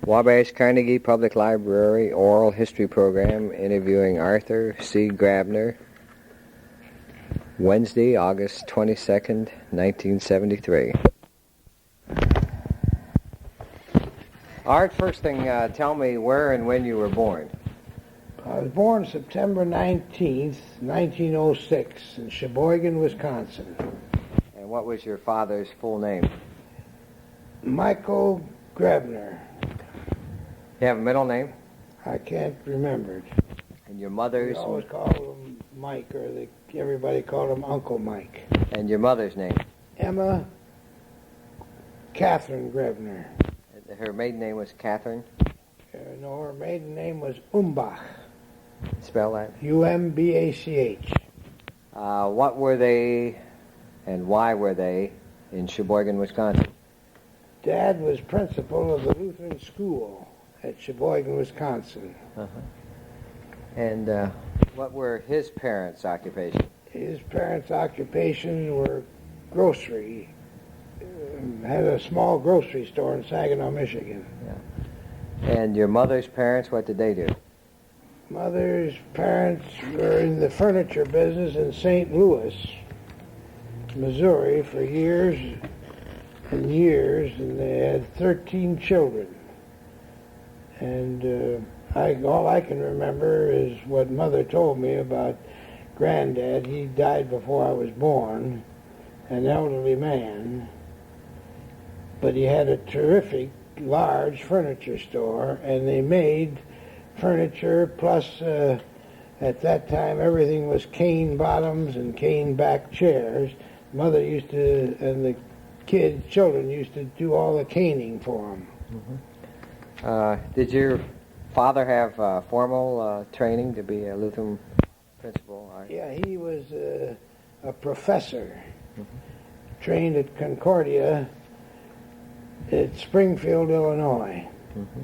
Wabash Carnegie Public Library Oral History Program interviewing Arthur C. Graebner, Wednesday, August 22nd, 1973. Art, first thing, tell me where and when you were born. I was born September 19th, 1906 in Cheboygan, Wisconsin. And what was your father's full name? Michael Graebner. You have a middle name? I can't remember it. And your mother's? We always called him Mike, or everybody called him Uncle Mike. And your mother's name? Emma Catherine Graebner. Her maiden name was Catherine? No, her maiden name was Umbach. Spell that? U-M-B-A-C-H. What were they and why were they in Cheboygan, Wisconsin? Dad was principal of the Lutheran school at Cheboygan, Wisconsin. Uh-huh. And what were his parents' occupation? His parents' occupation were grocery. Had a small grocery store in Saginaw, Michigan. Yeah. And your mother's parents, what did they do? Mother's parents were in the furniture business in St. Louis, Missouri for years and years, and they had 13 children. And all I can remember is what Mother told me about Granddad. He died before I was born, an elderly man, but he had a terrific, large furniture store, and they made furniture, plus at that time everything was cane bottoms and cane back chairs. Mother used to, and the children used to do all the caning for them. Mm-hmm. Did your father have formal training to be a Lutheran principal? Yeah, he was a professor, trained at Concordia at Springfield, Illinois. Mm-hmm.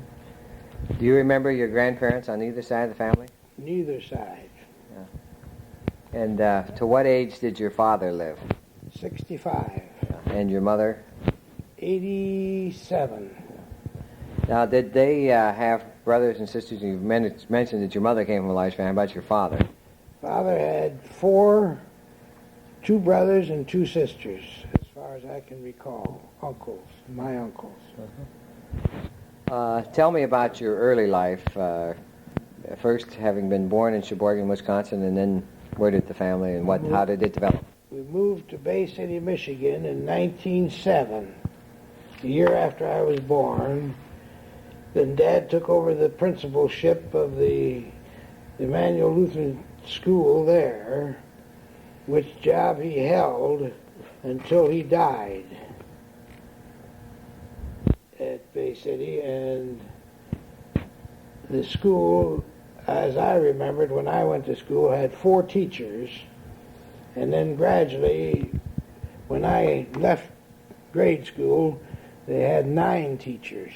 Do you remember your grandparents on either side of the family? Neither side. Yeah. And to what age did your father live? 65. Yeah. And your mother? 87. Now, did they have brothers and sisters? You mentioned that your mother came from a large family. How about your father? Father had two brothers and two sisters, as far as I can recall. Uncles, my uncles. Tell me about your early life. First, having been born in Cheboygan, Wisconsin, and then where did the family and how did it develop? We moved to Bay City, Michigan in 1907, the year after I was born. Then Dad took over the principalship of the Emmanual Lutheran school there, which job he held until he died at Bay City. And the school, as I remembered when I went to school, had 4 teachers, and then gradually, when I left grade school, they had 9 teachers,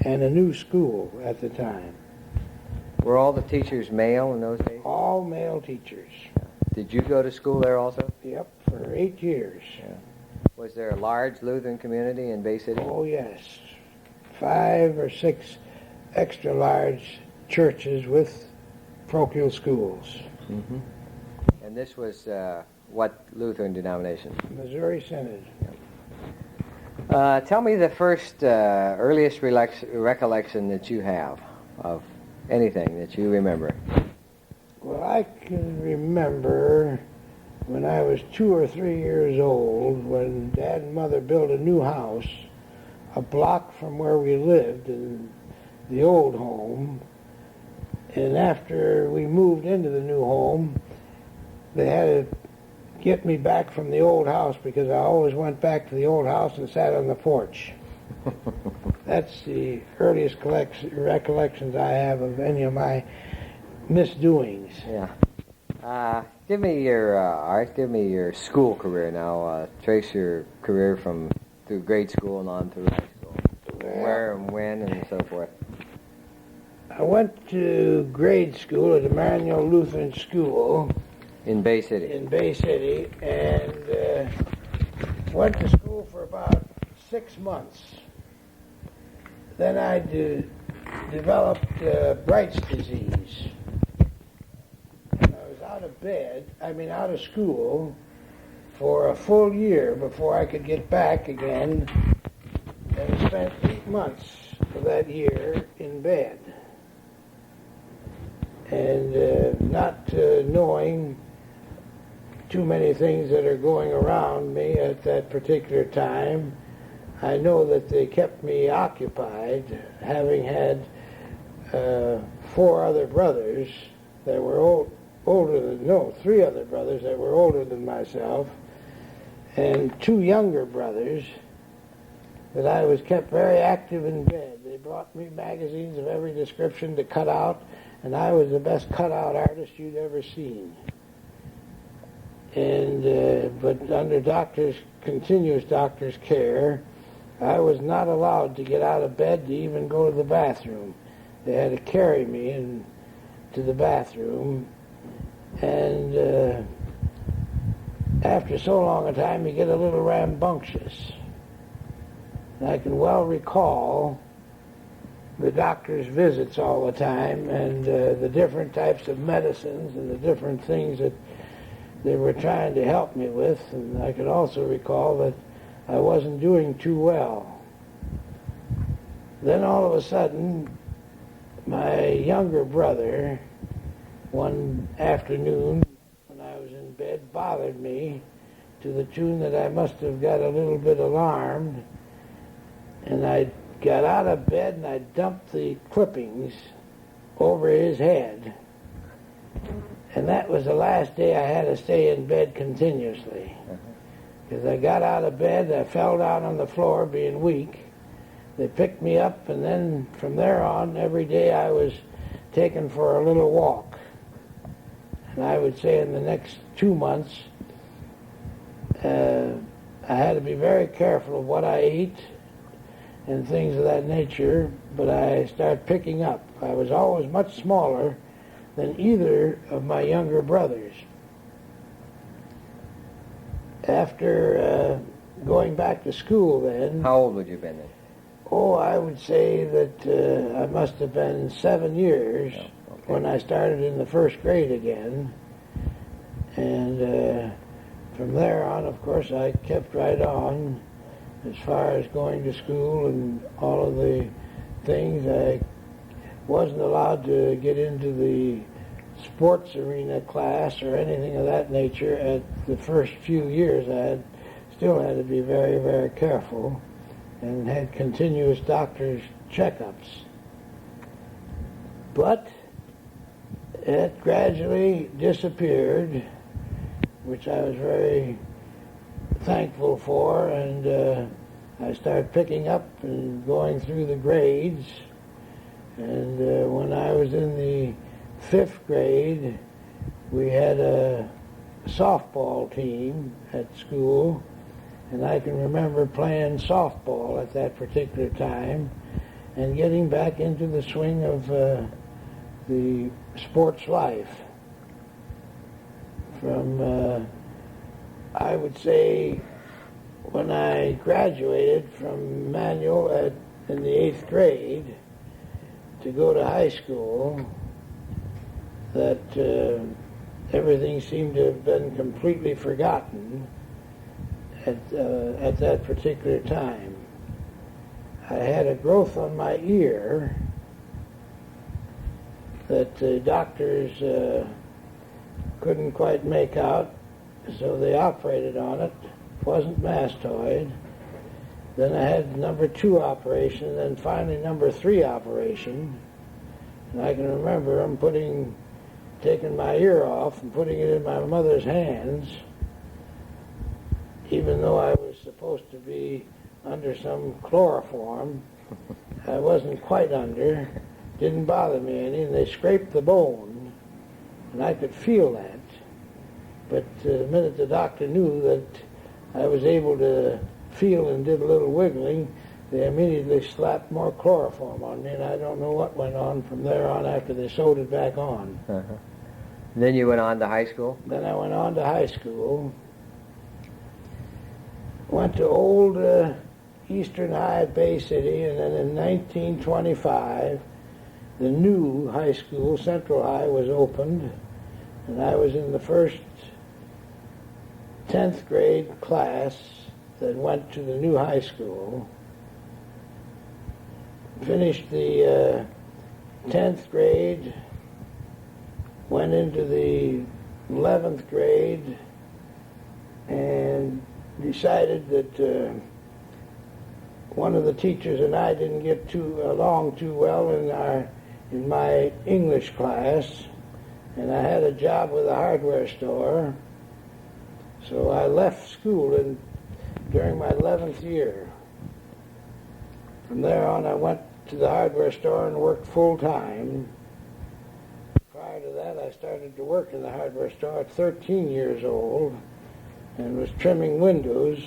and a new school at the time. Were all the teachers male in those days? All male teachers. Did you go to school there also? Yep, for 8 years. Yeah. Was there a large Lutheran community in Bay City? Oh, yes. 5 or 6 extra large churches with parochial schools. Mm-hmm. And this was what Lutheran denomination? Missouri Synod. Tell me the first earliest recollection that you have of anything that you remember. Well, I can remember when I was 2 or 3 years old, when Dad and Mother built a new house a block from where we lived in the old home. And after we moved into the new home, they had to get me back from the old house because I always went back to the old house and sat on the porch. That's the earliest recollections I have of any of my misdoings. Yeah. Give me your Art. Give me your school career now. Trace your career through grade school and on through high school. Well, where and when and so forth. I went to grade school at Emmanual Lutheran School in Bay City. And went to school for about 6 months. then I developed Bright's disease. And I was out of school for a full year before I could get back again, and spent 8 months of that year in bed. And not knowing too many things that are going around me at that particular time, I know that they kept me occupied, having had 4 other brothers that were three other brothers that were older than myself, and 2 younger brothers, that I was kept very active in bed. They brought me magazines of every description to cut out, and I was the best cutout artist you'd ever seen. And but under continuous doctor's care, I was not allowed to get out of bed to even go to the bathroom. They had to carry me to the bathroom, and after so long a time, you get a little rambunctious. And I can well recall the doctor's visits all the time, and the different types of medicines and the different things that they were trying to help me with. And I could also recall that I wasn't doing too well. Then all of a sudden, my younger brother, one afternoon when I was in bed, bothered me to the tune that I must have got a little bit alarmed, and I got out of bed and I dumped the clippings over his head. And that was the last day I had to stay in bed continuously. Because I got out of bed, I fell down on the floor being weak. They picked me up, and then from there on, every day I was taken for a little walk. And I would say in the next 2 months, I had to be very careful of what I ate and things of that nature, but I started picking up. I was always much smaller than either of my younger brothers. After going back to school then... How old would you have been then? Oh, I would say that I must have been 7 years when I started in the first grade again. And from there on, of course, I kept right on as far as going to school and all of the things. I wasn't allowed to get into the sports arena class or anything of that nature at the first few years. I still had to be very, very careful and had continuous doctor's checkups. But it gradually disappeared, which I was very thankful for, and I started picking up and going through the grades. And when I was in the 5th grade, we had a softball team at school, and I can remember playing softball at that particular time and getting back into the swing of the sports life. From, I would say, when I graduated from Emmanuel in the 8th grade to go to high school, that everything seemed to have been completely forgotten at that particular time. I had a growth on my ear that the doctors couldn't quite make out, so they operated on it. It wasn't mastoid. Then I had number 2 operation, and then finally number 3 operation. And I can remember them taking my ear off and putting it in my mother's hands, even though I was supposed to be under some chloroform. I wasn't quite under. Didn't bother me any, and they scraped the bone, and I could feel that. But the minute the doctor knew that I was able to feel and did a little wiggling, they immediately slapped more chloroform on me, and I don't know what went on from there on after they sewed it back on. Then you went on to high school? Then I went on to high school. Went to old Eastern High Bay City, and then in 1925, the new high school, Central High, was opened, and I was in the first 10th grade class that went to the new high school. Finished the 10th grade, went into the 11th grade, and decided that one of the teachers and I didn't get along too well in my English class, and I had a job with a hardware store. So I left school during my 11th year. From there on, I went to the hardware store and worked full-time. Prior to that, I started to work in the hardware store at 13 years old and was trimming windows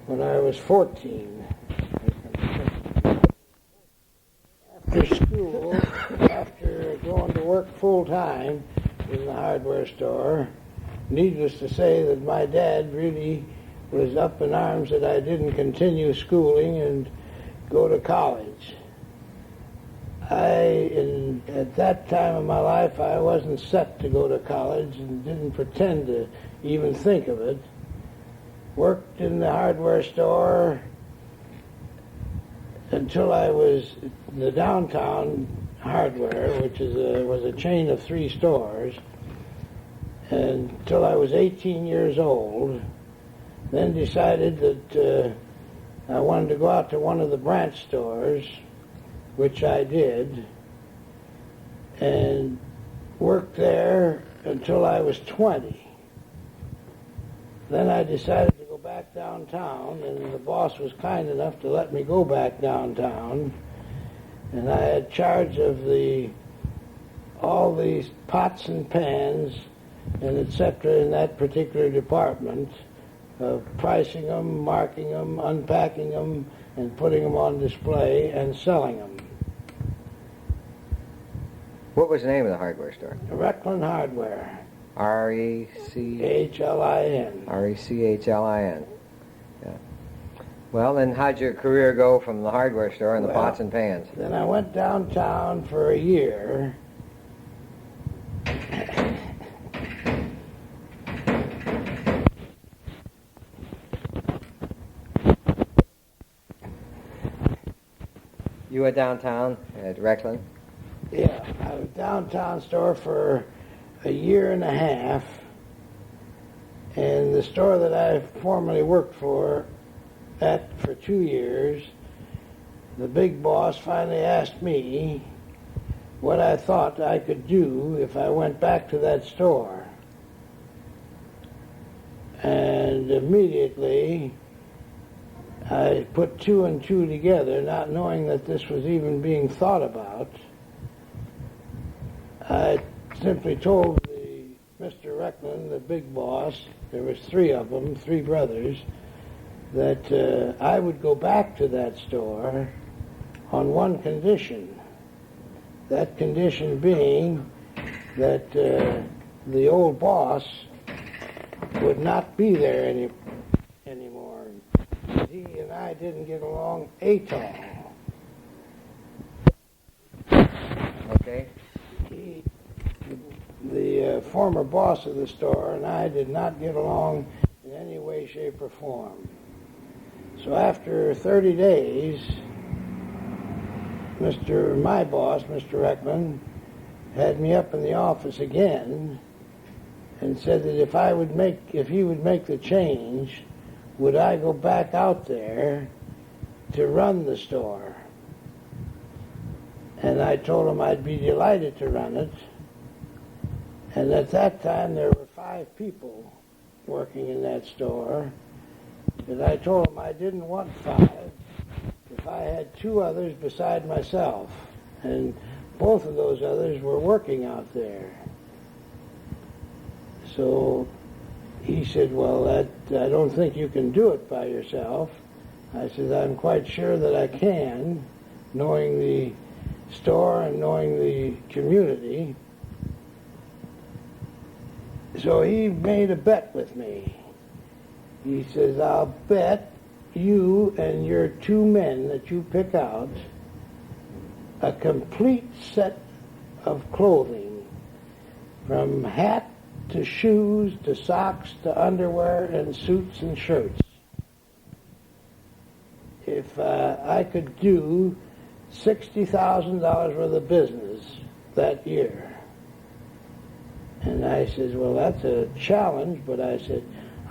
when I was 14. After school, after going to work full-time in the hardware store, needless to say that my dad really was up in arms that I didn't continue schooling and go to college. At that time of my life, I wasn't set to go to college and didn't pretend to even think of it. Worked in the hardware store until I was in the downtown hardware, which was a chain of 3 stores, until I was 18 years old. Then decided that I wanted to go out to one of the branch stores, which I did, and worked there until I was 20. Then I decided to go back downtown, and the boss was kind enough to let me go back downtown, and I had charge of all these pots and pans and etc. in that particular department, of pricing them, marking them, unpacking them, and putting them on display and selling them. What was the name of the hardware store? Recklin Hardware. R-E-C-H-L-I-N. R-E-C-H-L-I-N. R-E-C-H-L-I-N. Yeah. Well, then how'd your career go from the hardware store and the pots and pans? Then I went downtown for a year. You went downtown at Recklin? Yeah, I was downtown store for a year and a half, and the store that I formerly worked for 2 years, the big boss finally asked me what I thought I could do if I went back to that store. And immediately I put 2 and 2 together, not knowing that this was even being thought about. I simply told Mr. Recklin, the big boss, there was 3 of them, 3 brothers, that I would go back to that store on one condition. That condition being that the old boss would not be there anymore. He and I didn't get along at all. Okay. The former boss of the store and I did not get along in any way, shape, or form. So after 30 days, my boss, Mr. Recklin, had me up in the office again and said that if he would make the change, would I go back out there to run the store? And I told him I'd be delighted to run it. And at that time, there were 5 people working in that store. And I told him I didn't want 5 if I had 2 others beside myself. And both of those others were working out there. So he said, well, I don't think you can do it by yourself. I said, I'm quite sure that I can, knowing the store and knowing the community. So he made a bet with me. He says, I'll bet you and your two men that you pick out a complete set of clothing, from hat to shoes to socks to underwear and suits and shirts. If I could do $60,000 worth of business that year. And I says, well, that's a challenge, but I said,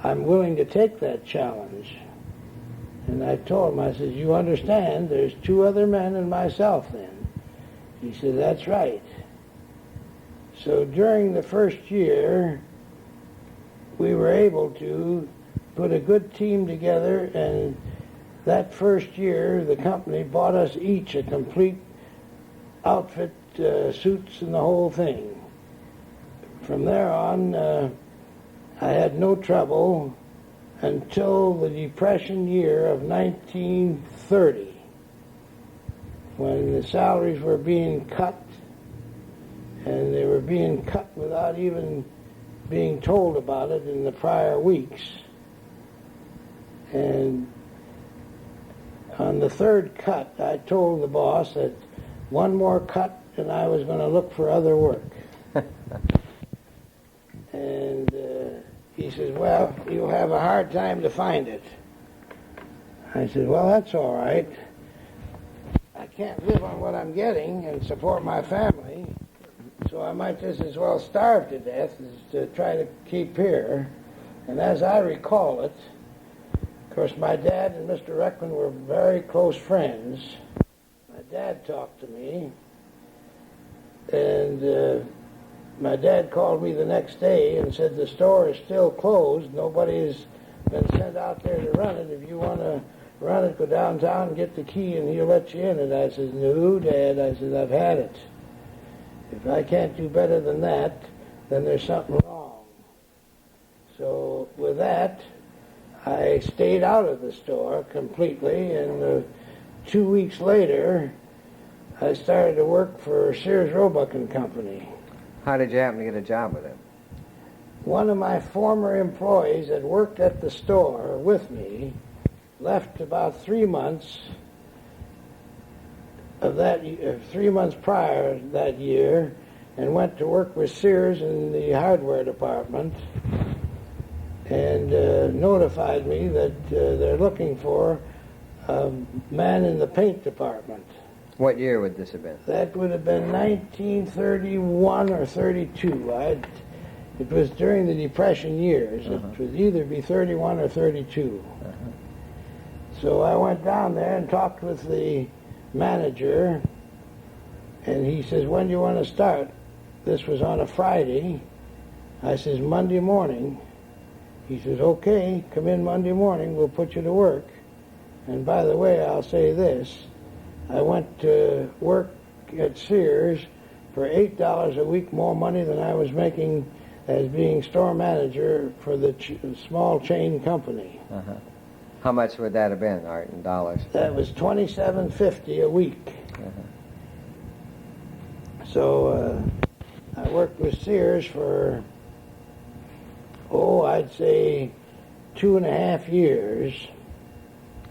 I'm willing to take that challenge. And I told him, I said, you understand, there's two other men and myself then. He said, that's right. So during the first year, we were able to put a good team together, and that first year, the company bought us each a complete outfit, suits and the whole thing. From there on, I had no trouble until the Depression year of 1930, when the salaries were being cut, and they were being cut without even being told about it in the prior weeks. And on the third cut, I told the boss that one more cut and I was going to look for other work. And he says, well, you'll have a hard time to find it. I said, well, that's all right. I can't live on what I'm getting and support my family, so I might just as well starve to death as to try to keep here. And as I recall it, of course, my dad and Mr. Reckman were very close friends. My dad talked to me, and my dad called me the next day and said, the store is still closed. Nobody's been sent out there to run it. If you want to run it, go downtown and get the key and he'll let you in. And I said, no, Dad. I said, I've had it. If I can't do better than that, then there's something wrong. So with that, I stayed out of the store completely, and 2 weeks later, I started to work for Sears Roebuck and Company. How did you happen to get a job with him? One of my former employees that worked at the store with me left about 3 months of that 3 months prior that year, and went to work with Sears in the hardware department, and notified me that they're looking for a man in the paint department. What year would this have been? That would have been 1931 or 32. It was during the Depression years. Uh-huh. It would either be 31 or 32. Uh-huh. So I went down there and talked with the manager, and he says, when do you want to start? This was on a Friday. I says, Monday morning. He says, okay, come in Monday morning, we'll put you to work. And by the way, I'll say this, I went to work at Sears for $8 a week more money than I was making as being store manager for the small chain company. Uh-huh. How much would that have been, Art, in dollars? That was $27.50 a week. Uh-huh. So I worked with Sears for, I'd say 2.5 years.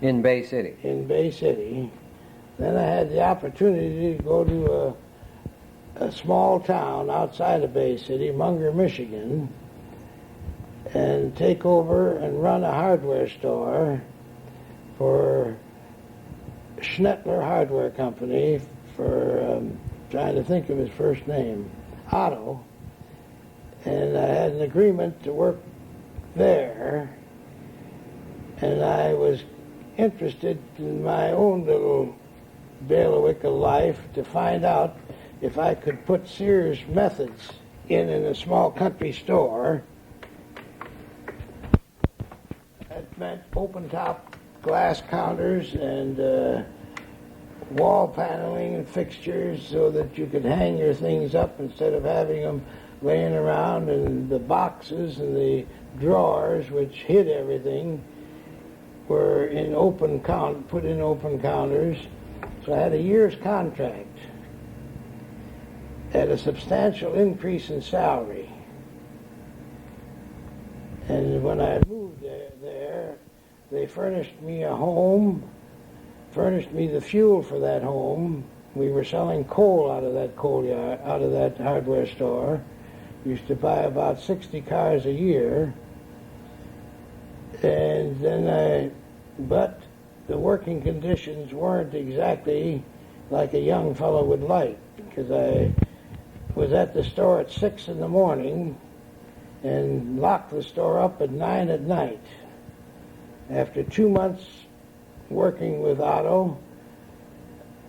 In Bay City? In Bay City. Then I had the opportunity to go to a small town outside of Bay City, Munger, Michigan, and take over and run a hardware store for Schnettler Hardware Company for, trying to think of his first name, Otto. And I had an agreement to work there, and I was interested in my own little bailiwick of life to find out if I could put Sears methods in a small country store. That meant open-top glass counters and wall paneling and fixtures so that you could hang your things up instead of having them laying around, and the boxes and the drawers which hid everything were put in open counters. So I had a year's contract at a substantial increase in salary. And when I moved there, They furnished me a home, furnished me the fuel for that home. We were selling coal out of that coal yard, out of that hardware store. Used to buy about 60 cars a year. And then but the working conditions weren't exactly like a young fellow would like, because I was at the store at 6 in the morning and locked the store up at 9 at night. After 2 months working with Otto,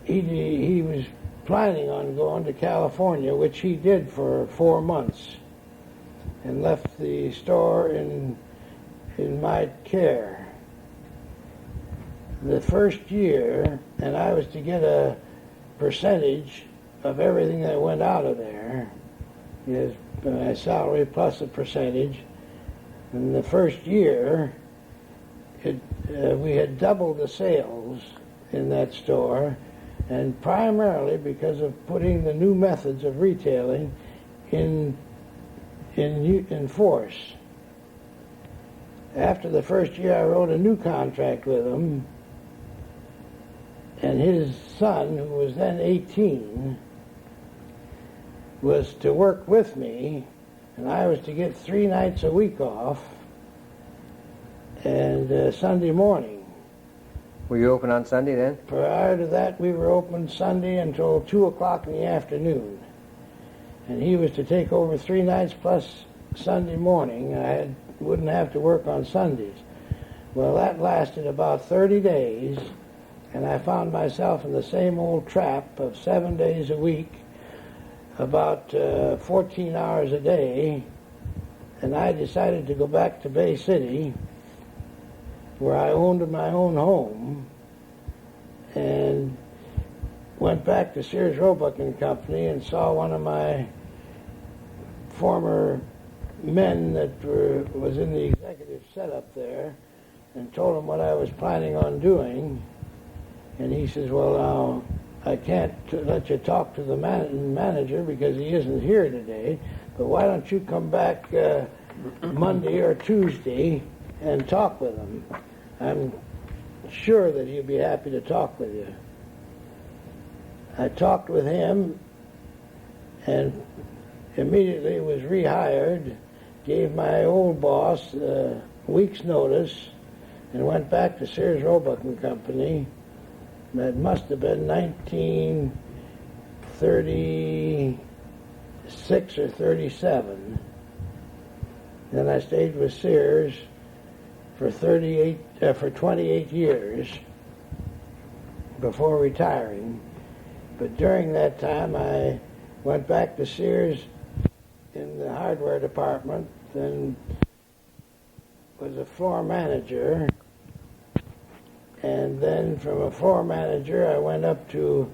he was planning on going to California, which he did for 4 months, and left the store in my care. The first year, and I was to get a percentage of everything that went out of there, my salary plus a percentage. In the first year, we had doubled the sales in that store, and primarily because of putting the new methods of retailing in force. After the first year, I wrote a new contract with him, and his son, who was then 18, was to work with me, and I was to get 3 nights a week off, and Sunday morning. Were you open on Sunday then? Prior to that, we were open Sunday until 2 o'clock in the afternoon. And he was to take over 3 nights plus Sunday morning. I wouldn't have to work on Sundays. Well, that lasted about 30 days, and I found myself in the same old trap of 7 days a week, about 14 hours a day, and I decided to go back to Bay City, where I owned my own home, and went back to Sears Roebuck and Company and saw one of my former men that was in the executive setup there, and told him what I was planning on doing. And he says, well, now, I can't let you talk to the manager because he isn't here today, but why don't you come back Monday or Tuesday and talk with him? I'm sure that he'll be happy to talk with you. I talked with him and immediately was rehired, gave my old boss a week's notice, and went back to Sears Roebuck and Company. That must have been 1936 or 37. Then I stayed with Sears for 28 years before retiring. But during that time, I went back to Sears in the hardware department and was a floor manager. And then from a floor manager, I went up to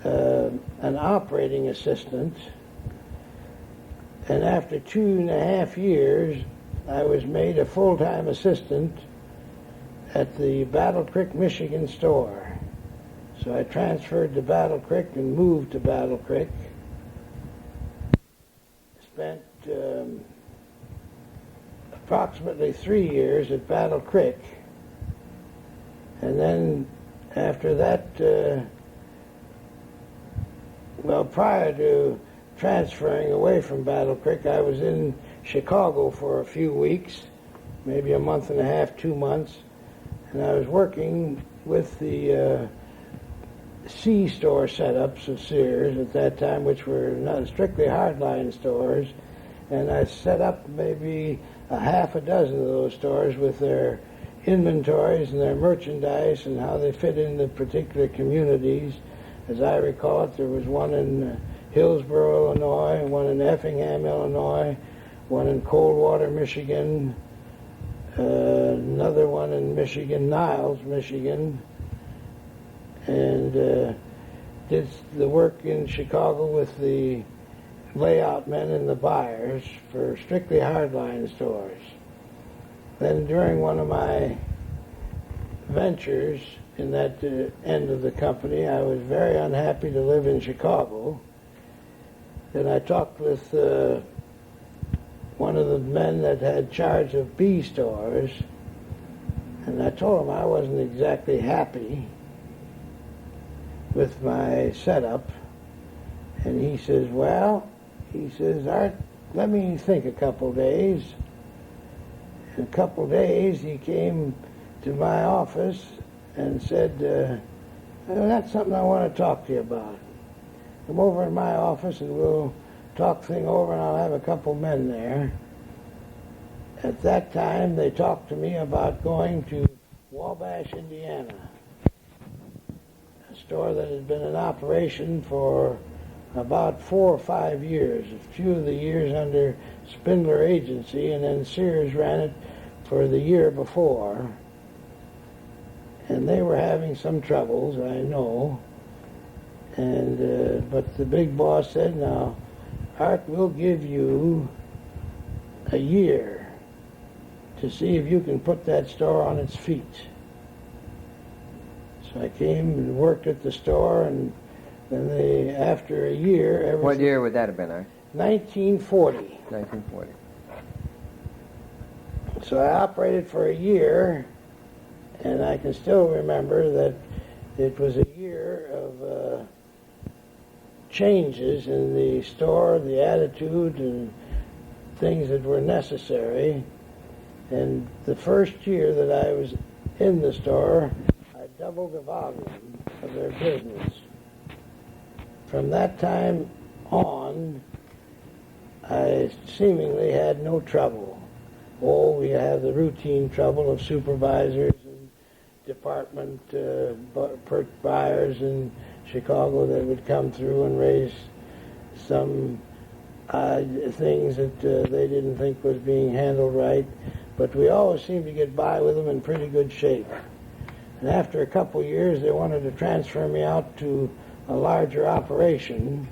an operating assistant. And after 2.5 years, I was made a full-time assistant at the Battle Creek, Michigan store. So I transferred to Battle Creek and moved to Battle Creek. Spent approximately 3 years at Battle Creek. And then after that, prior to transferring away from Battle Creek, I was in Chicago for a few weeks, maybe a month and a half, 2 months, and I was working with the C store setups of Sears at that time, which were not strictly hardline stores, and I set up maybe a half a dozen of those stores with their inventories and their merchandise and how they fit into particular communities. As I recall it, there was one in Hillsborough, Illinois, one in Effingham, Illinois, one in Coldwater, Michigan, another one in Michigan, Niles, Michigan, and did the work in Chicago with the layout men and the buyers for strictly hardline stores. Then during one of my ventures in that end of the company, I was very unhappy to live in Chicago. Then I talked with one of the men that had charge of B stores, And I told him I wasn't exactly happy with my setup. And he says, well, he says, Art, let me think a couple days. In a couple days, he came to my office and said, that's something I want to talk to you about. Come over to my office and we'll talk thing over, and I'll have a couple men there. At that time, they talked to me about going to Wabash, Indiana, a store that had been in operation for about 4 or 5 years, a few of the years under Spindler Agency, and then Sears ran it for the year before. And they were having some troubles, I know. And but the big boss said, now, Art, we'll give you a year to see if you can put that store on its feet. So I came and worked at the store, and then after a year... What year would that have been, Art? 1940. 1940. So I operated for a year, and I can still remember that it was a year of changes in the store, the attitude, and things that were necessary. And the first year that I was in the store, I doubled the volume of their business. From that time on, I seemingly had no trouble. Oh, we have the routine trouble of supervisors and department buyers in Chicago that would come through and raise some things that they didn't think was being handled right. But we always seemed to get by with them in pretty good shape. And after a couple years, they wanted to transfer me out to a larger operation,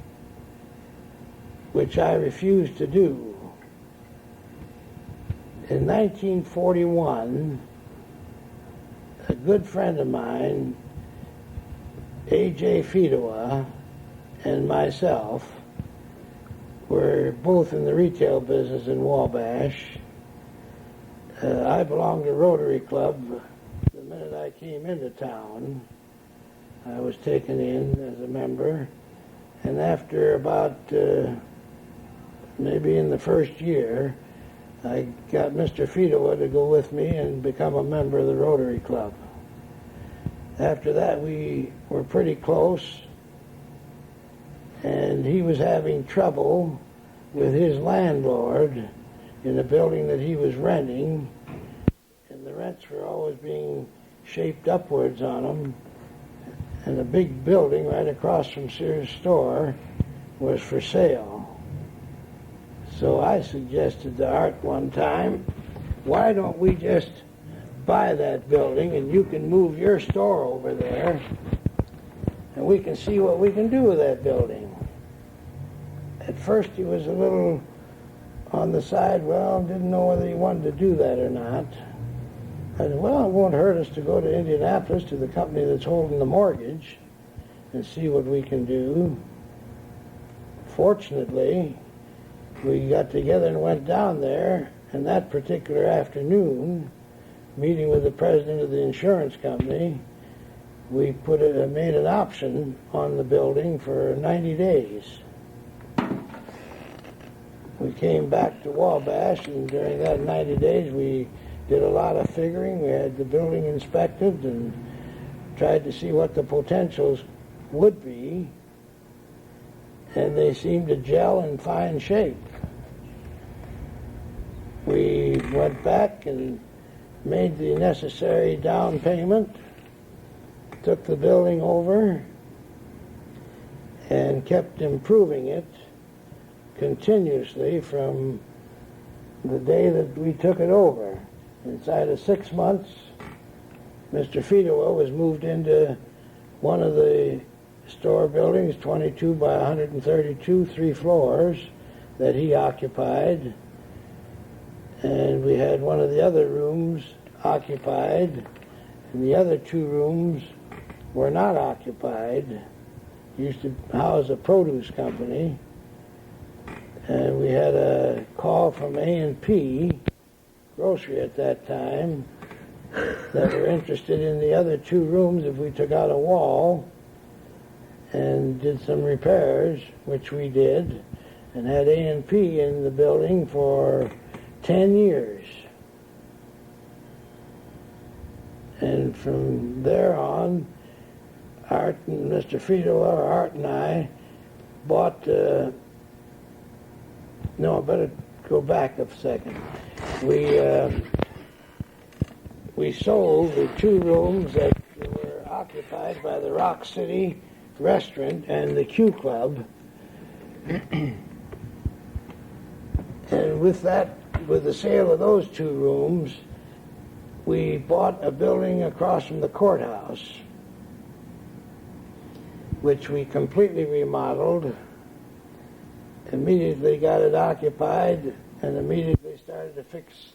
which I refused to do. In 1941, a good friend of mine, A.J. Fedowa, and myself were both in the retail business in Wabash. I belonged to Rotary Club. The minute I came into town, I was taken in as a member. And after about maybe in the first year, I got Mr. Fedowa to go with me and become a member of the Rotary Club. After that, we were pretty close, and he was having trouble with his landlord in the building that he was renting, and the rents were always being shaped upwards on him, and a big building right across from Sears' store was for sale. So I suggested to Art one time, why don't we just buy that building and you can move your store over there and we can see what we can do with that building. At first he was a little on the side, well, didn't know whether he wanted to do that or not. I said, well, it won't hurt us to go to Indianapolis to the company that's holding the mortgage and see what we can do. Fortunately, we got together and went down there, and that particular afternoon, meeting with the president of the insurance company, we made an option on the building for 90 days. We came back to Wabash, and during that 90 days we did a lot of figuring. We had the building inspected and tried to see what the potentials would be, and they seemed to gel in fine shape. We went back and made the necessary down payment, took the building over, and kept improving it continuously from the day that we took it over. Inside of 6 months, Mr. Fedowa was moved into one of the store buildings, 22 by 132, 3 floors, that he occupied. And we had one of the other rooms occupied, and the other 2 rooms were not occupied. Used to house a produce company. And we had a call from A&P Grocery at that time, that were interested in the other 2 rooms if we took out a wall and did some repairs, which we did, and had A&P in the building for 10 years. And from there on, Art and Mr. Friedola, or Art and I, bought, no, I better go back a second. We sold the 2 rooms that were occupied by the Rock City Restaurant and the Q Club. And with the sale of those 2 rooms, we bought a building across from the courthouse, which we completely remodeled, immediately got it occupied, and immediately started to fix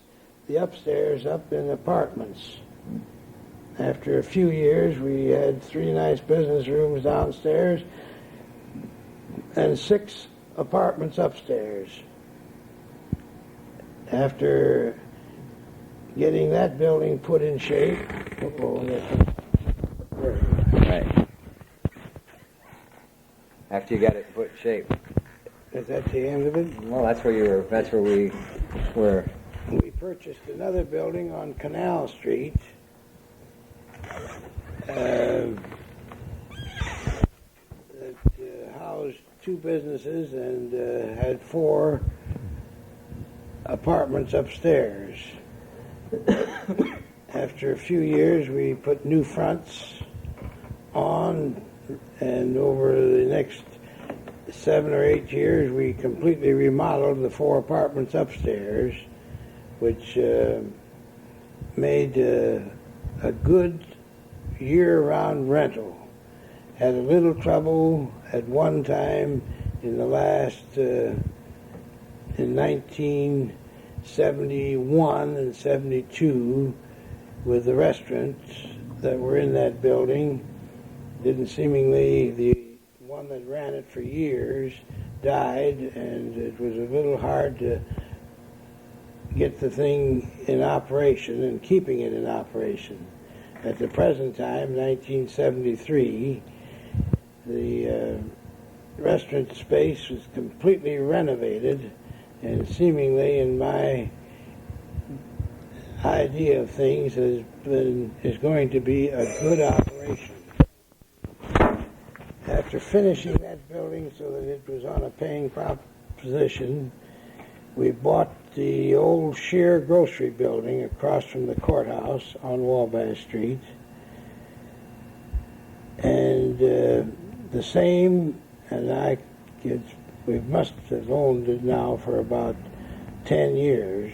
the upstairs up in apartments. After a few years, we had 3 nice business rooms downstairs and 6 apartments upstairs. After getting that building put in shape, Right. After you got it put in shape. Is that the end of it? Well, that's where we were. We purchased another building on Canal Street. That housed 2 businesses and had 4 apartments upstairs. After a few years, we put new fronts on, and over the next 7 or 8 years, we completely remodeled the 4 apartments upstairs, which made a good year-round rental. Had a little trouble at one time in the last, in 1971 and 72, with the restaurants that were in that building. The one that ran it for years died, and it was a little hard to get the thing in operation and keeping it in operation. At the present time, 1973, the restaurant space was completely renovated, and seemingly, in my idea of things, is going to be a good operation. After finishing that building so that it was on a paying proposition, we bought the old Shear grocery building across from the courthouse on Wabash Street. And the same, and we must have owned it now for about 10 years.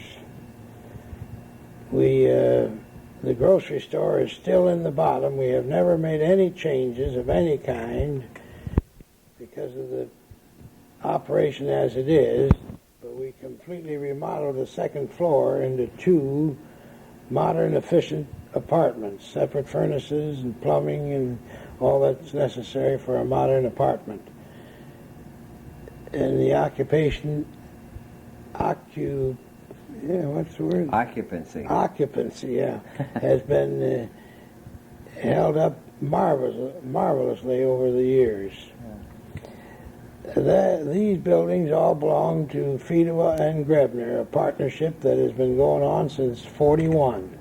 The grocery store is still in the bottom. We have never made any changes of any kind because of the operation as it is, but we completely remodeled the second floor into 2 modern, efficient apartments, separate furnaces and plumbing and all that's necessary for a modern apartment. And the Occupancy. Occupancy, yeah, has been held up marvelously over the years. These buildings all belong to Friedola and Graebner, a partnership that has been going on since '41.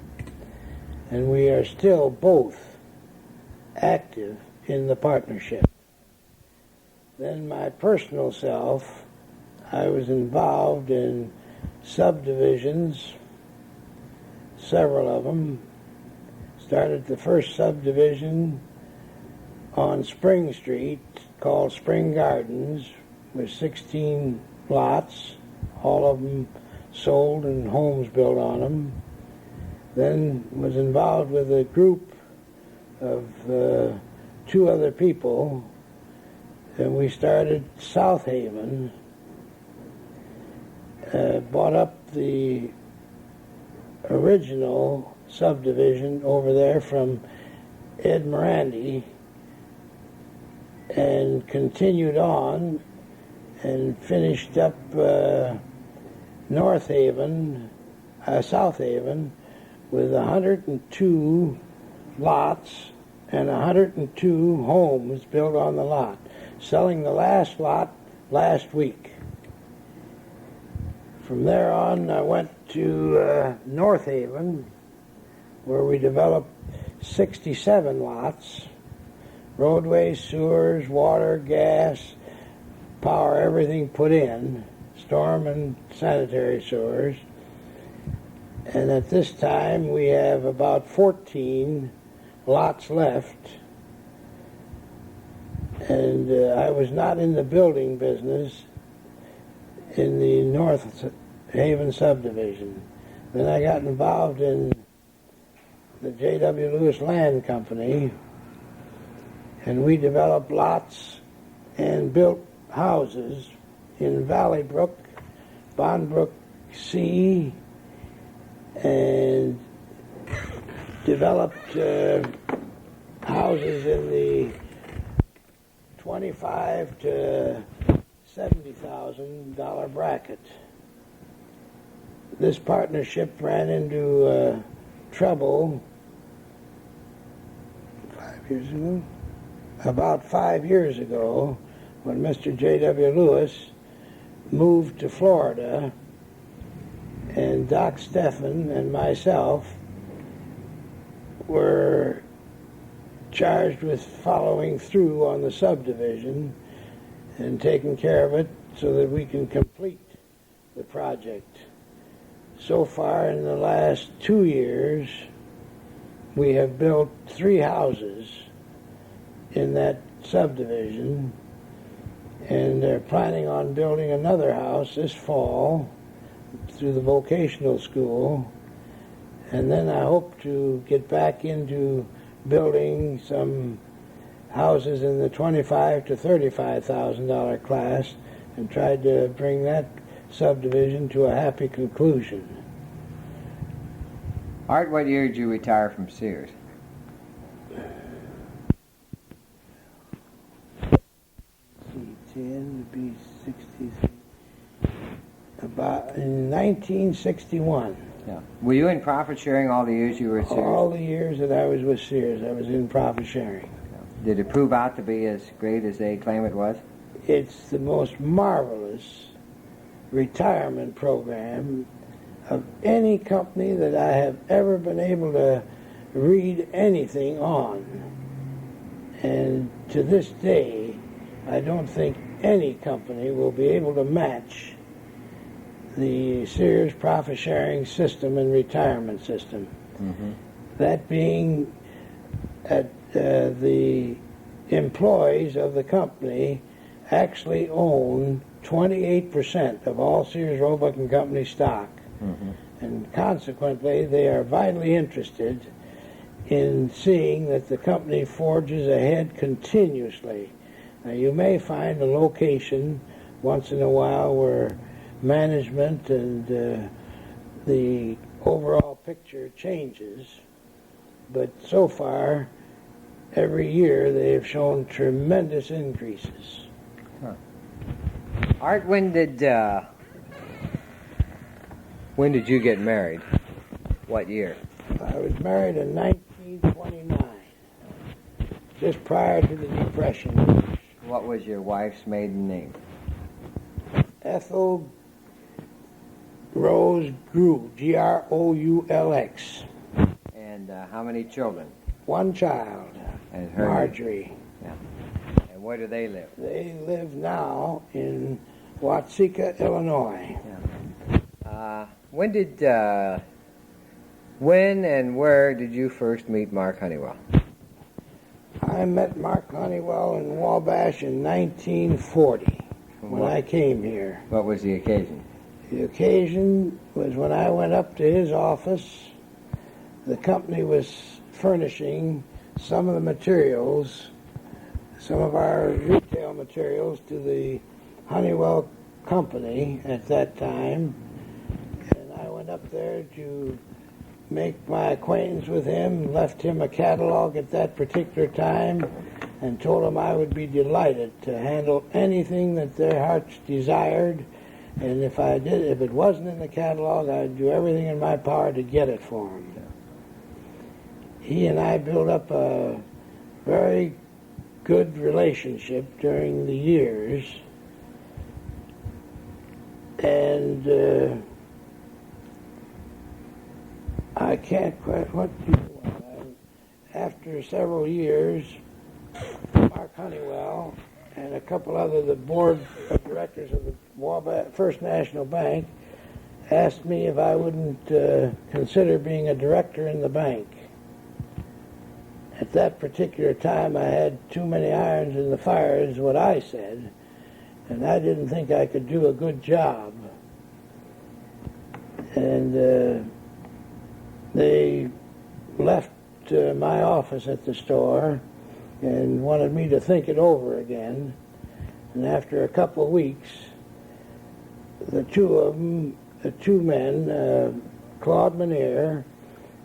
And we are still both active in the partnership. Then my personal self, I was involved in subdivisions, several of them. Started the first subdivision on Spring Street called Spring Gardens with 16 lots, all of them sold and homes built on them. Then was involved with a group of 2 other people, and we started South Haven. Bought up the original subdivision over there from Ed Morandi and continued on and finished up South Haven with 102 lots and 102 homes built on the lot, selling the last lot last week. From there on, I went to North Haven, where we developed 67 lots, roadways, sewers, water, gas, power, everything put in, storm and sanitary sewers. And at this time, we have about 14 lots left. And I was not in the building business in the North Haven subdivision. Then I got involved in the J.W. Lewis Land Company, and we developed lots and built houses in Valley Brook, Bond Brook C, and developed houses in the $25,000 to $70,000 bracket. This partnership ran into trouble 5 years ago. About 5 years ago, when Mr. J.W. Lewis moved to Florida, and Doc Steffen and myself were charged with following through on the subdivision and taking care of it so that we can complete the project. So far, in the last 2 years, we have built 3 houses in that subdivision, and they're planning on building another house this fall through the vocational school. And then I hope to get back into building some houses in the $25,000 to $35,000 class and try to bring that subdivision to a happy conclusion. Art, what year did you retire from Sears? To be 63. About in 1961. Yeah. Were you in profit sharing all the years you were at Sears? All the years that I was with Sears, I was in profit sharing. Yeah. Did it prove out to be as great as they claim it was? It's the most marvelous retirement program of any company that I have ever been able to read anything on. And to this day, I don't think any company will be able to match the Sears profit-sharing system and retirement system. Mm-hmm. That being the employees of the company actually own 28% of all Sears, Roebuck and Company stock. Mm-hmm. And consequently, they are vitally interested in seeing that the company forges ahead continuously. Now, you may find a location once in a while where management and the overall picture changes, but so far, every year they have shown tremendous increases. Huh. Art, when did you get married? What year? I was married in 1929, just prior to the Depression. What was your wife's maiden name? Ethel Rose Groulx, Groulx. And how many children? One child, and her Marjorie. Yeah. And where do they live? They live now in Watseka, Illinois. Yeah. When and where did you first meet Mark Honeywell? I met Mark Honeywell in Wabash in 1940 when I came here. What was the occasion? The occasion was when I went up to his office. The company was furnishing some of the materials, some of our retail materials, to the Honeywell company at that time. And I went up there to make my acquaintance with him, left him a catalog at that particular time, and told him I would be delighted to handle anything that their hearts desired. And if it wasn't in the catalog, I'd do everything in my power to get it for them. he and I built up a very good relationship during the years. And I can't quite, what do you want? After several years, Mark Honeywell and a couple other, the board of directors of the First National Bank, asked me if I wouldn't consider being a director in the bank. At that particular time, I had too many irons in the fire, is what I said, and I didn't think I could do a good job. And they left my office at the store and wanted me to think it over again. And after a couple of weeks, the two men, Claude Menier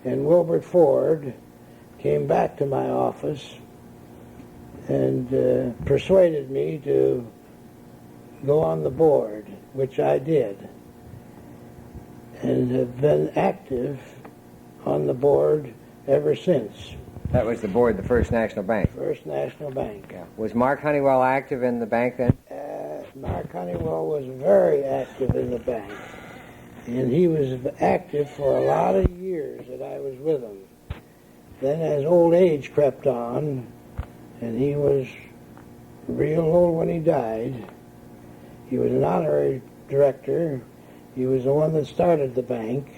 and Wilbert Ford, came back to my office and persuaded me to go on the board, which I did, and have been active on the board ever since. That was the board of the First National Bank. First National Bank. Yeah. Was Mark Honeywell active in the bank then? Mark Honeywell was very active in the bank, and he was active for a lot of years that I was with him. Then as old age crept on, and he was real old when he died, he was an honorary director. He was the one that started the bank.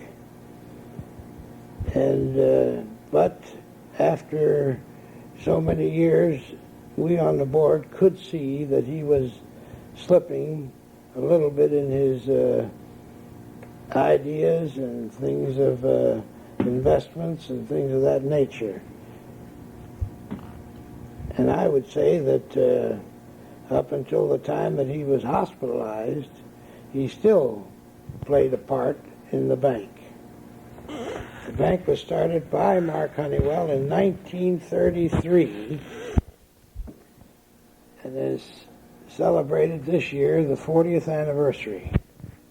And but after so many years, we on the board could see that he was slipping a little bit in his ideas and things of investments and things of that nature. And I would say that up until the time that he was hospitalized, he still played a part in the bank. The bank was started by Mark Honeywell in 1933 and is celebrated this year the 40th anniversary.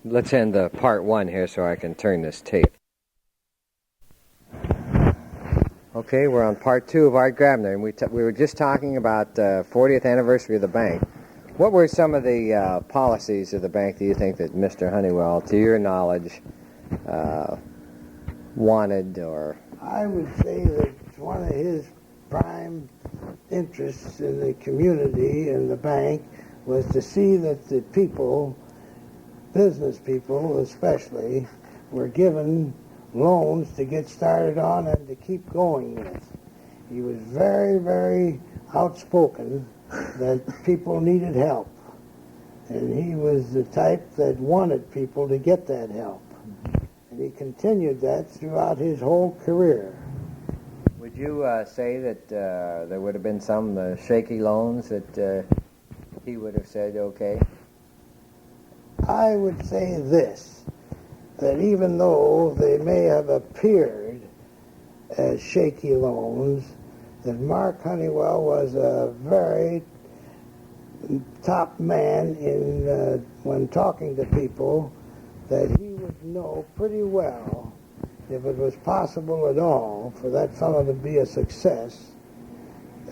Let's end the part one here so I can turn this tape. Okay, we're on part two of Art Graebner, and we were just talking about the 40th anniversary of the bank. What were some of the policies of the bank do you think that Mr. Honeywell, to your knowledge, wanted? Or I would say that one of his prime interests in the community and the bank was to see that the people, business people especially, were given loans to get started on and to keep going with. He was very, very outspoken that people needed help. And he was the type that wanted people to get that help. And he continued that throughout his whole career. would you say that there would have been some shaky loans that he would have said, okay? I would say this, that even though they may have appeared as shaky loans, that Mark Honeywell was a very top man in when talking to people, that he would know pretty well if it was possible at all for that fellow to be a success.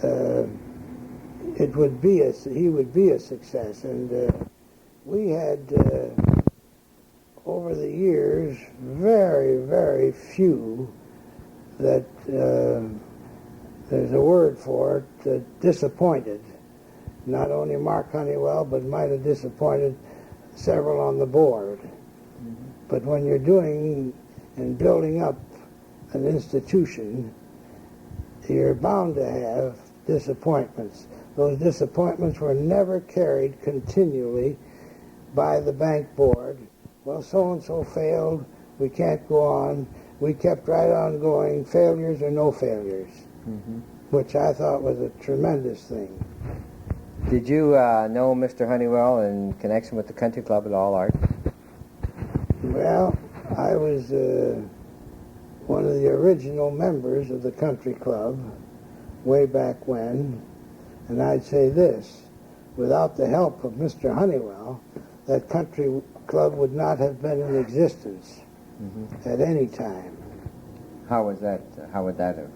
He would be a success, and we had over the years very, very few that there's a word for it, disappointed. Not only Mark Honeywell, but might have disappointed several on the board. Mm-hmm. But when you're doing and building up an institution, you're bound to have disappointments. Those disappointments were never carried continually by the bank board. Well, so-and-so failed, we can't go on. We kept right on going, failures or no failures, mm-hmm. which I thought was a tremendous thing. Did you know Mr. Honeywell in connection with the country club at all, Art? Well, I was one of the original members of the country club way back when, and I'd say this, without the help of Mr. Honeywell, that country club would not have been in existence mm-hmm. at any time. How was that? How would that have?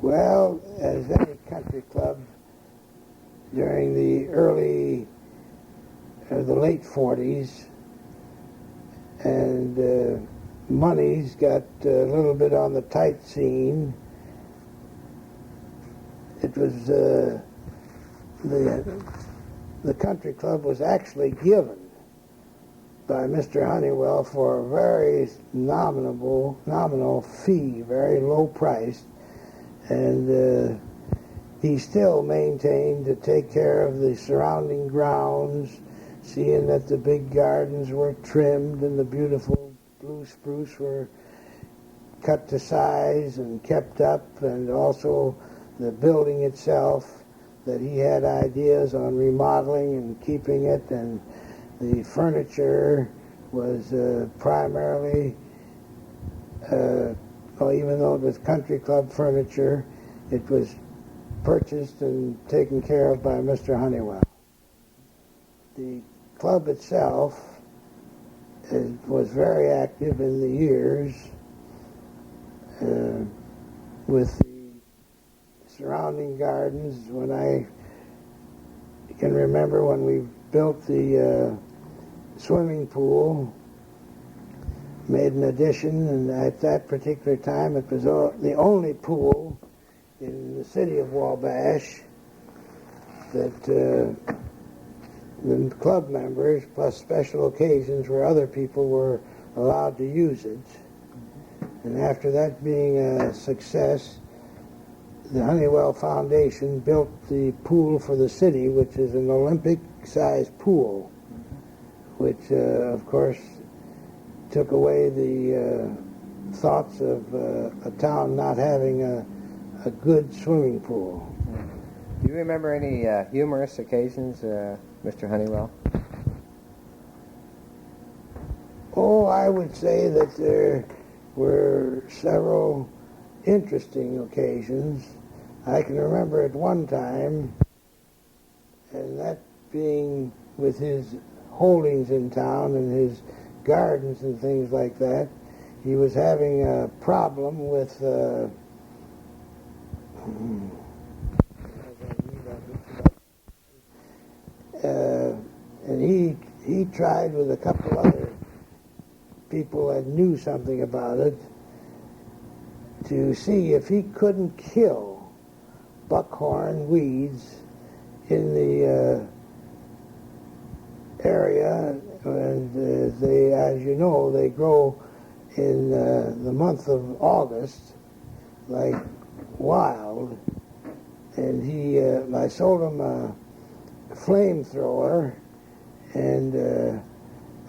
Well, as any country club during the early or the late 40s, and money's got a little bit on the tight scene. It was the country club was actually given by Mr. Honeywell for a very nominal fee, very low price, and he still maintained to take care of the surrounding grounds, seeing that the big gardens were trimmed and the beautiful blue spruce were cut to size and kept up, and also the building itself, that he had ideas on remodeling and keeping it, and the furniture was primarily, well, even though it was country club furniture, it was purchased and taken care of by Mr. Honeywell. The club itself was very active in the years with the surrounding gardens. When I can remember when we built the swimming pool, made an addition, and at that particular time it was the only pool in the city of Wabash that the club members, plus special occasions where other people were allowed to use it. And after that being a success, the Honeywell Foundation built the pool for the city, which is an Olympic-sized pool, which, of course, took away the thoughts of a town not having a good swimming pool. Do you remember any humorous occasions, Mr. Honeywell? Oh, I would say that there were several interesting occasions. I can remember at one time, and that being with his holdings in town and his gardens and things like that, he was having a problem with and he tried with a couple other people that knew something about it to see if he couldn't kill buckhorn weeds in the area, and they, as you know, they grow in the month of August like wild. And I sold him a flamethrower and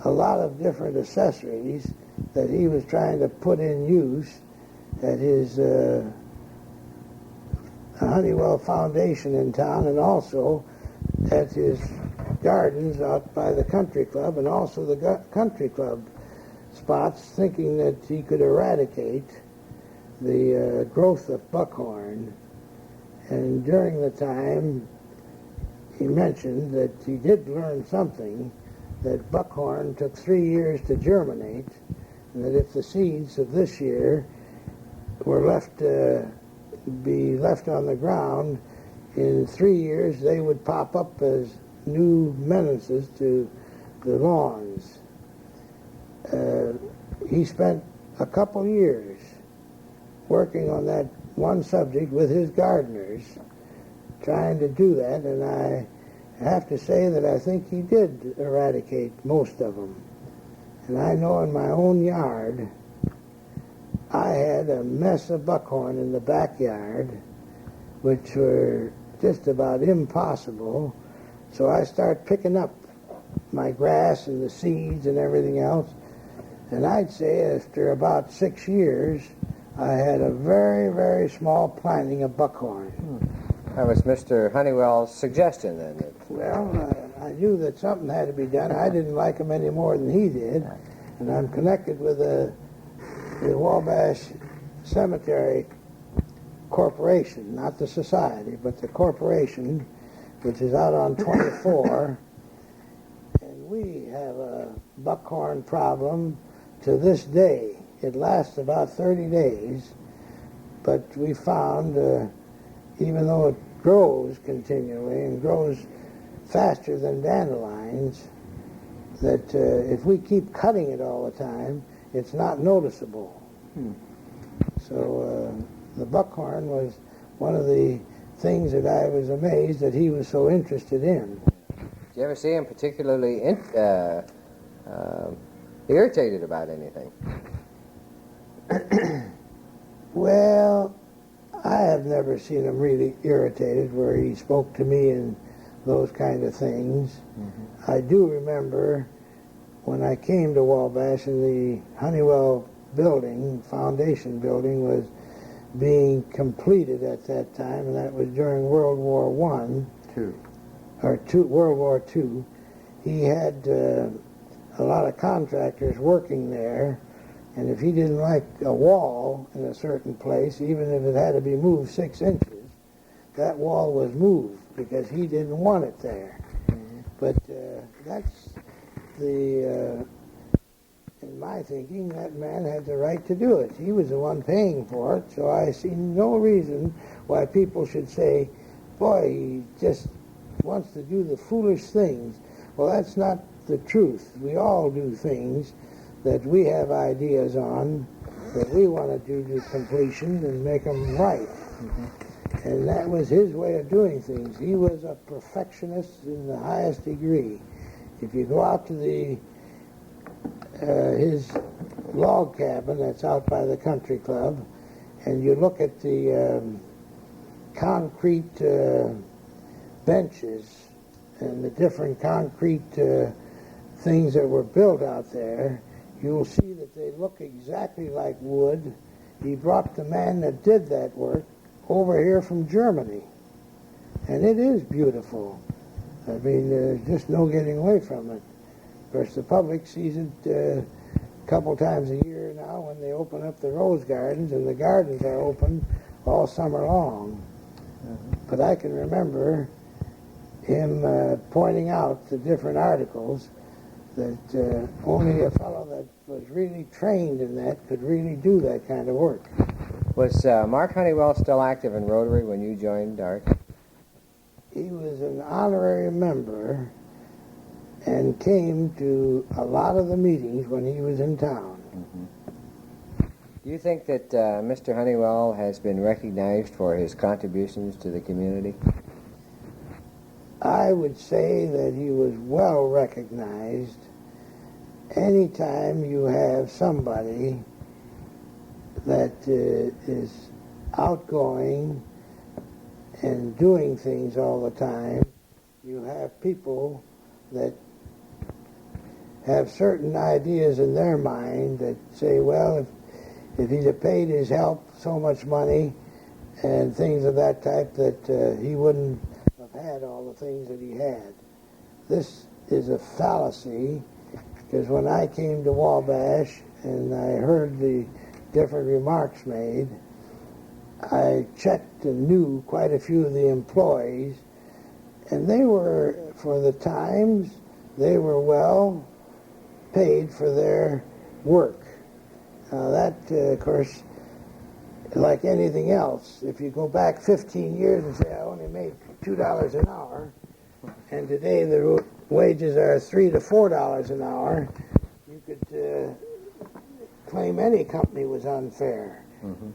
a lot of different accessories that he was trying to put in use at his Honeywell Foundation in town, and also at his gardens out by the country club, and also the country club spots, thinking that he could eradicate the growth of buckhorn. And during the time, he mentioned that he did learn something, that buckhorn took 3 years to germinate, and that if the seeds of this year were be left on the ground, in 3 years they would pop up as new menaces to the lawns. He spent a couple years working on that one subject with his gardeners, trying to do that, and I have to say that I think he did eradicate most of them. And I know in my own yard, I had a mess of buckhorn in the backyard, which were just about impossible. So I started picking up my grass and the seeds and everything else. And I'd say after about 6 years, I had a very, very small planting of buckhorn. That was Mr. Honeywell's suggestion, then. Well, I knew that something had to be done. I didn't like him any more than he did. And I'm connected with the Wabash Cemetery Corporation, not the society, but the corporation, which is out on 24. And we have a buckhorn problem to this day. It lasts about 30 days, but we found, even though it grows continually and grows faster than dandelions, that if we keep cutting it all the time, it's not noticeable. So the buckhorn was one of the things that I was amazed that he was so interested in. Did you ever see him particularly irritated about anything? Well, I have never seen him really irritated where he spoke to me and those kind of things. I do remember when I came to Wabash and the Honeywell building, foundation building, was being completed at that time, and that was during World War World War II. He had a lot of contractors working there, and if he didn't like a wall in a certain place, even if it had to be moved 6 inches, that wall was moved because he didn't want it there. But that's the, in my thinking, that man had the right to do it. He was the one paying for it, so I see no reason why people should say, boy, he just wants to do the foolish things. Well, that's not the truth. We all do things that we have ideas on that we want to do to completion and make them right. And that was his way of doing things. He was a perfectionist in the highest degree. If you go out to his log cabin that's out by the country club, and you look at the concrete benches and the different concrete things that were built out there, you'll see that they look exactly like wood. He brought the man that did that work over here from Germany, and it is beautiful. I mean, there's just no getting away from it. Of course, the public sees it a couple times a year now when they open up the rose gardens, and the gardens are open all summer long. But I can remember him pointing out the different articles that only a fellow that was really trained in that could really do that kind of work. Was Mark Honeywell still active in Rotary when you joined Art? He was an honorary member and came to a lot of the meetings when he was in town. Do you think that Mr. Honeywell has been recognized for his contributions to the community? I would say that he was well recognized. Anytime you have somebody that is outgoing and doing things all the time, you have people that have certain ideas in their mind that say, well, if he'd have paid his help so much money and things of that type, that he wouldn't have had all the things that he had. This is a fallacy, because when I came to Wabash and I heard the different remarks made, I checked and knew quite a few of the employees, and they were, for the times, they were well paid for their work. Now that, of course, like anything else, if you go back 15 years and say, I only made $2 an hour, and today the wages are $3 to $4 an hour, you could claim any company was unfair.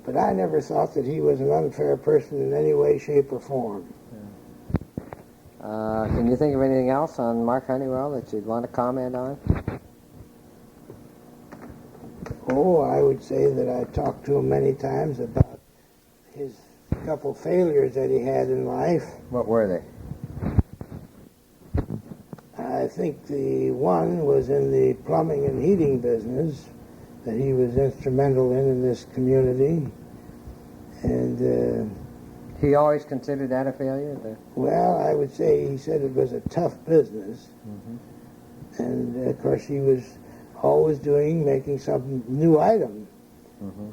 But I never thought that he was an unfair person in any way, shape, or form. Can you think of anything else on Mark Honeywell that you'd want to comment on? Oh, I would say that I talked to him many times about his couple failures that he had in life. What were they? I think the one was in the plumbing and heating business that he was instrumental in this community. And He always considered that a failure? well, I would say he said it was a tough business. And of course he was always making some new item.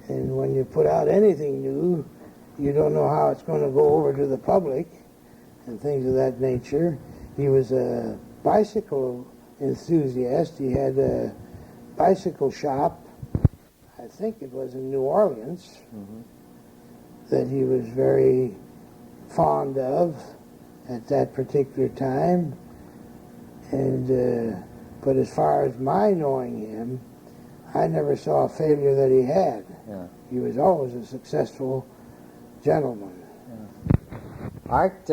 And when you put out anything new, you don't know how it's going to go over to the public and things of that nature. He was a bicycle enthusiast. He had a bicycle shop, I think it was in New Orleans. that he was very fond of at that particular time. And but as far as my knowing him, I never saw a failure that he had. Yeah. He was always a successful gentleman. Art,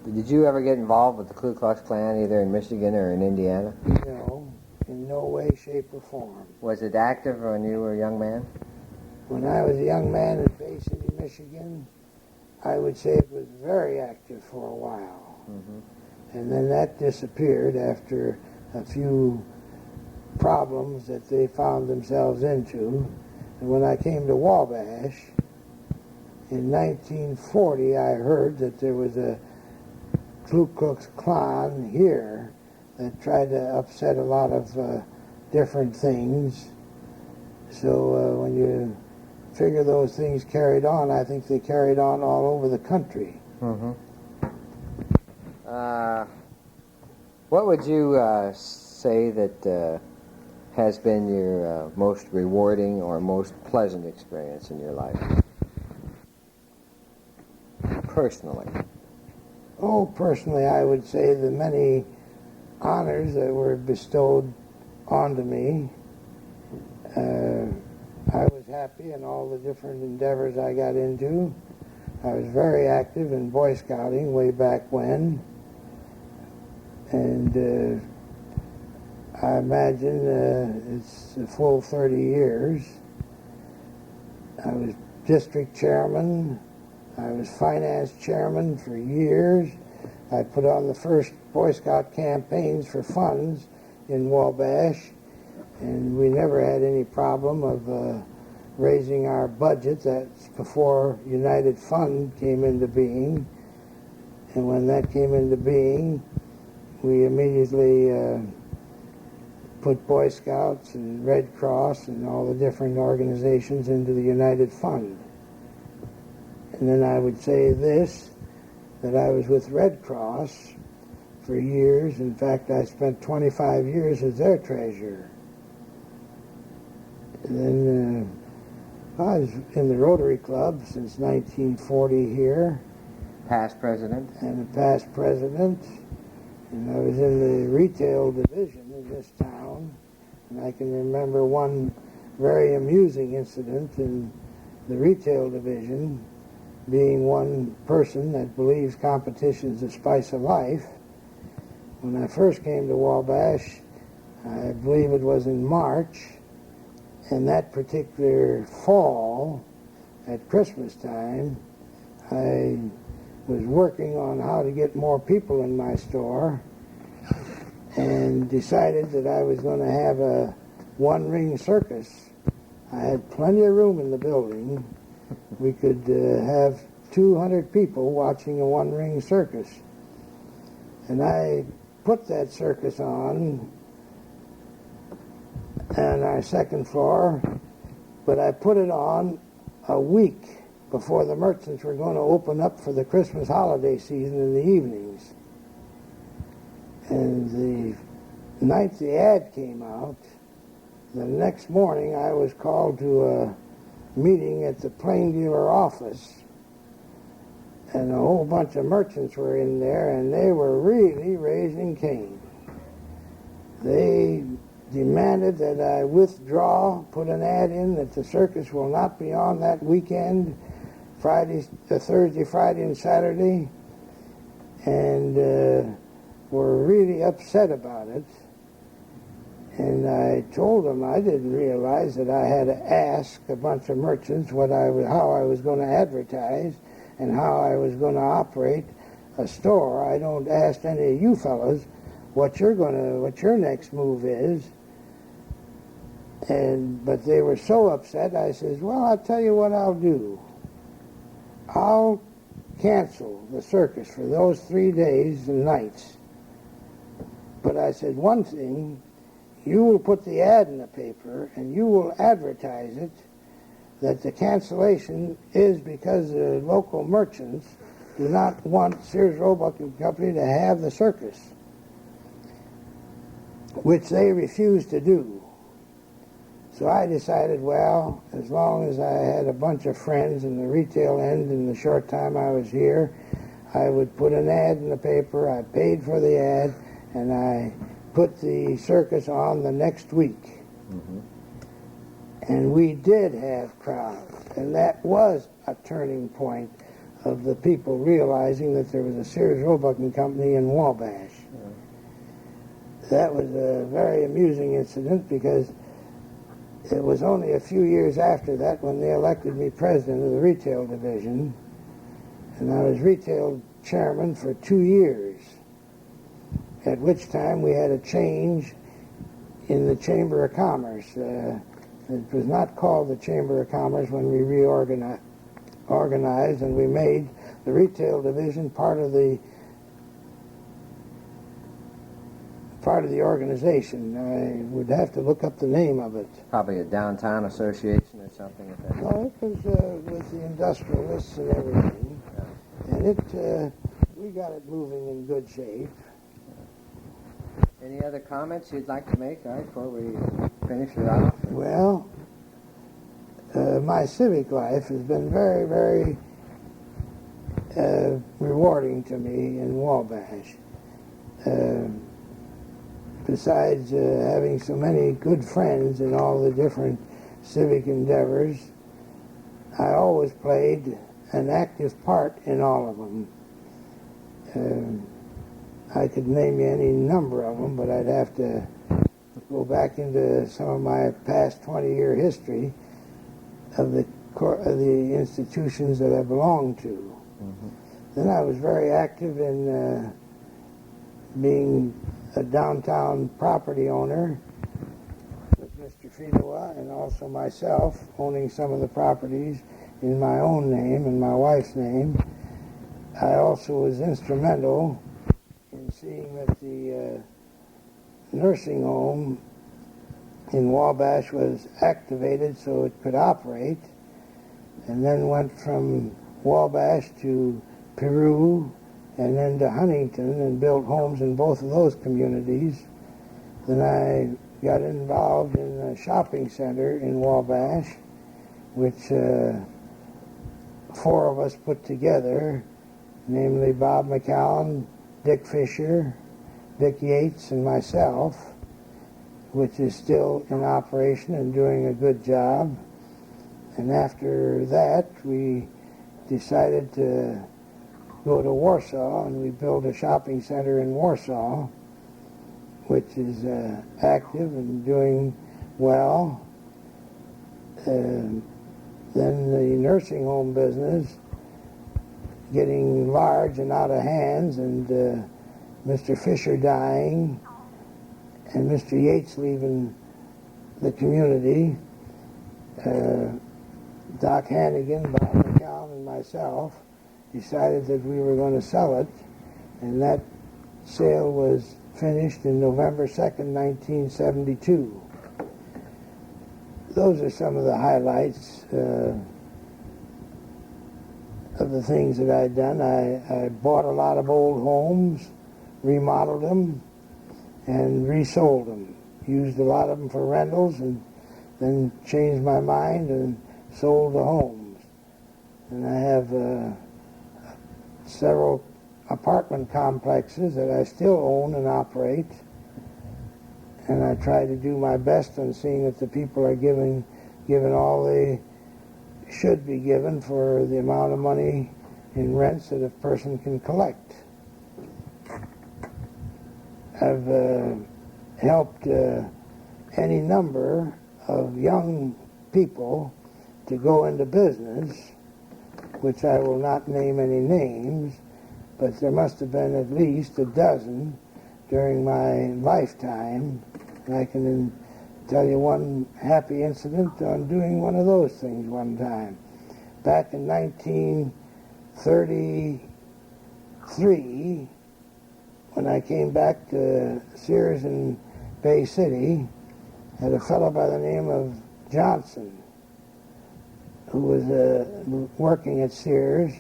did you ever get involved with the Ku Klux Klan, either in Michigan or in Indiana? No, in no way, shape, or form. Was it active when you were a young man? When I was a young man in Bay City, Michigan, I would say it was very active for a while. Mm-hmm. And then that disappeared after a few problems that they found themselves into. And when I came to Wabash, in 1940, I heard that there was a Ku Klux Klan here that tried to upset a lot of different things. So when you figure those things carried on, I think they carried on all over the country. Mm-hmm. What would you say that has been your most rewarding or most pleasant experience in your life? Personally. Oh, personally, I would say the many honors that were bestowed onto me. I was happy in all the different endeavors I got into. I was very active in Boy Scouting way back when. And I imagine it's a full 30 years. I was district chairman. I was finance chairman for years. I put on the first Boy Scout campaigns for funds in Wabash, and we never had any problem of raising our budget. That's before United Fund came into being. And when that came into being, we immediately put Boy Scouts and Red Cross and all the different organizations into the United Fund. And then I would say this, that I was with Red Cross for years. In fact, I spent 25 years as their treasurer. And then I was in the Rotary Club since 1940 here. Past president? And a past president. And I was in the retail division in this town. And I can remember one very amusing incident in the retail division, being one person that believes competition's the spice of life. When I first came to Wabash, I believe it was in March, and that particular fall, at Christmas time, I was working on how to get more people in my store and decided that I was going to have a one-ring circus. I had plenty of room in the building. We could have 200 people watching a one-ring circus. And I put that circus on our second floor, but I put it on a week before the merchants were going to open up for the Christmas holiday season in the evenings. And the night the ad came out, the next morning I was called to a meeting at the plain dealer office, and a whole bunch of merchants were in there, and they were really raising Cain. They demanded that I withdraw, put an ad in that the circus will not be on that weekend, Thursday, Friday, and Saturday, and were really upset about it. And I told them I didn't realize that I had to ask a bunch of merchants how I was going to advertise and how I was going to operate a store. I don't ask any of you fellows what your next move is. But they were so upset, I says, well, I'll tell you what I'll do. I'll cancel the circus for those 3 days and nights. But I said, one thing, you will put the ad in the paper and you will advertise it that the cancellation is because the local merchants do not want Sears Roebuck and Company to have the circus, which they refuse to do. So I decided, well, as long as I had a bunch of friends in the retail end in the short time I was here, I would put an ad in the paper. I paid for the ad, and I put the circus on the next week. Mm-hmm. And we did have crowds, and that was a turning point of the people realizing that there was a Sears Roebuck and Company in Wabash. That was a very amusing incident because it was only a few years after that when they elected me president of the retail division, and I was retail chairman for 2 years, at which time we had a change in the Chamber of Commerce. It was not called the Chamber of Commerce when we reorganized, and we made the retail division part of the organization. I would have to look up the name of it. Probably a downtown association or something like that. No, it was with the industrialists and everything, and we got it moving in good shape. Any other comments you'd like to make, all right, before we finish it off? Well, my civic life has been very, very rewarding to me in Wabash. Besides having so many good friends in all the different civic endeavors, I always played an active part in all of them. I could name you any number of them, but I'd have to go back into some of my past 20-year history of the institutions that I belonged to. Mm-hmm. Then I was very active in being a downtown property owner with Mr. Finoa, and also myself owning some of the properties in my own name and my wife's name. I also was instrumental in seeing that the nursing home in Wabash was activated so it could operate, and then went from Wabash to Peru and then to Huntington and built homes in both of those communities. Then I got involved in a shopping center in Wabash, which 4 of us put together, namely Bob McCown, Dick Fisher, Dick Yates, and myself, which is still in operation and doing a good job. And after that, we decided to go to Warsaw, and we built a shopping center in Warsaw, which is active and doing well. Then the nursing home business getting large and out of hands, and Mr. Fisher dying, and Mr. Yates leaving the community. Doc Hannigan, Bob McCown, and myself decided that we were going to sell it, and that sale was finished in November 2nd, 1972. Those are some of the highlights of the things that I'd done. I bought a lot of old homes, remodeled them, and resold them. Used a lot of them for rentals, and then changed my mind and sold the homes. And I have several apartment complexes that I still own and operate, and I try to do my best on seeing that the people are given all they should be given for the amount of money in rents that a person can collect. I've helped any number of young people to go into business, which I will not name any names, but there must have been at least a dozen during my lifetime. And I can tell you one happy incident on doing one of those things one time. Back in 1933, when I came back to Sears in Bay City, I had a fellow by the name of Johnson who was working at Sears,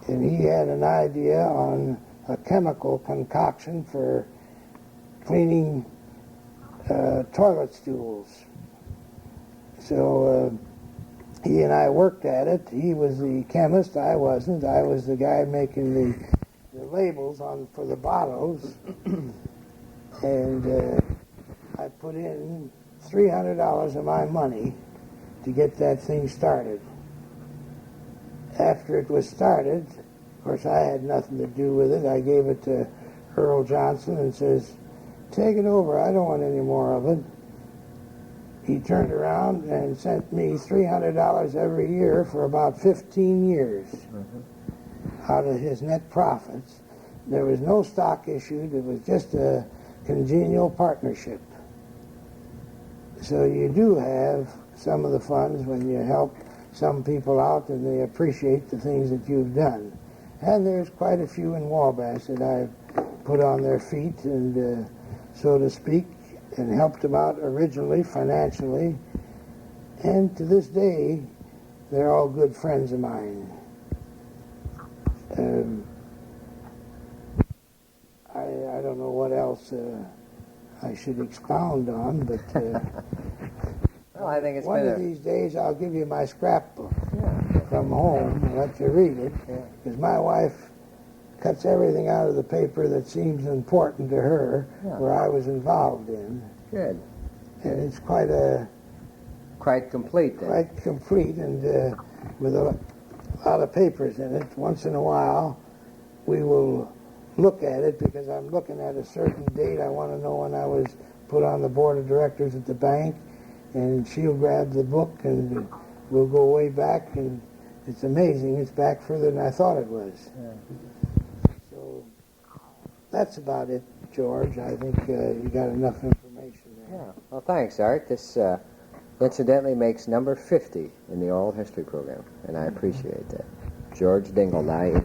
and he had an idea on a chemical concoction for cleaning toilet stools. So he and I worked at it. He was the chemist. I wasn't. I was the guy making the labels for the bottles. And I put in $300 of my money to get that thing started. After it was started, of course, I had nothing to do with it. I gave it to Earl Johnson and says, "Take it over. I don't want any more of it." He turned around and sent me $300 every year for about 15 years out of his net profits. There was no stock issued. It was just a congenial partnership. So you do have some of the funds when you help some people out and they appreciate the things that you've done. And there's quite a few in Wabash that I've put on their feet and, so to speak, and helped them out originally financially. And to this day, they're all good friends of mine. I don't know what else I should expound on, but well, I think it's one been of these days I'll give you my scrapbook yeah. from home and let you read it, because my wife cuts everything out of the paper that seems important to her, where I was involved in. Good. And it's quite complete then. quite complete, and with a lot of papers in it. Once in a while, we will look at it, because I'm looking at a certain date. I want to know when I was put on the board of directors at the bank, and she'll grab the book, and we'll go way back, and it's amazing. It's back further than I thought it was. Yeah. So that's about it, George. I think you got enough information there. Yeah. Well, thanks, Art. This incidentally makes number 50 in the oral history program, and I appreciate that. George Dingle, I